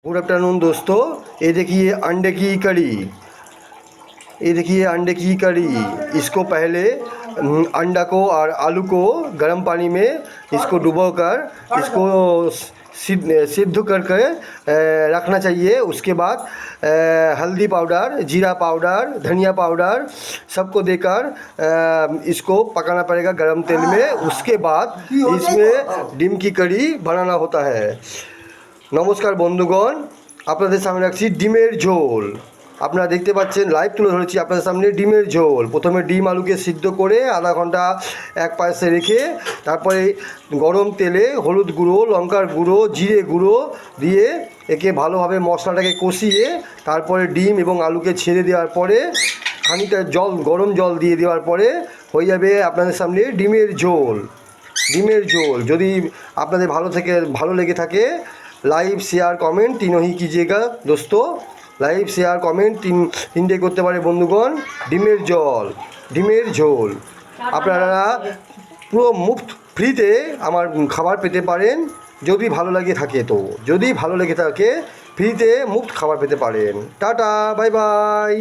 Good afternoon दोस्तों। ये देखिए अंडे की कड़ी। ये देखिए अंडे की कड़ी। इसको पहले अंडा को और आलू को गर्म पानी में इसको डुबोकर इसको सिद्ध करके रखना चाहिए। उसके बाद हल्दी पाउडर, जीरा पाउडर, धनिया पाउडर सबको देकर इसको पकाना पड़ेगा गर्म तेल में। उसके बाद इसमें डिम की कड़ी बनाना होता है। नमस्कार बंधुगण, আপনাদের সামনে রাখছি ডিমের ঝোল। আপনারা দেখতে পাচ্ছেন লাইভ তুলে ধরেছি আপনাদের সামনে ডিমের ঝোল। প্রথমে ডিম আলুকে সিদ্ধ করে আধা ঘন্টা এক পাশে রেখে তারপরে গরম তেলে হলুদ গুঁড়ো, লঙ্কার গুঁড়ো, জিরে গুঁড়ো দিয়ে একে ভালোভাবে মশলাটাকে কষিয়ে তারপরে ডিম এবং আলুকে ছেড়ে দেওয়ার পরে খানিকটা জল, গরম জল দিয়ে দেওয়ার পরে হয়ে যাবে আপনাদের সামনে ডিমের ঝোল। ডিমের ঝোল যদি আপনাদের ভালো লেগে থাকে लाइव शेयर कमेंट तीनों ही कीजिएगा दोस्तों। लाइव शेयर कमेंट तीनटे करते पारे बंधुगण। डिमेर जल, डिमेर झोल আপনারা পুরো মুফট ফ্রিতে আমার খাবার পেতে পারেন যদি ভালো লাগে থাকে। তো যদি ভালো লেগে থাকে ফ্রিতে মুফট খাবার পেতে পারেন। Tata, bye bye.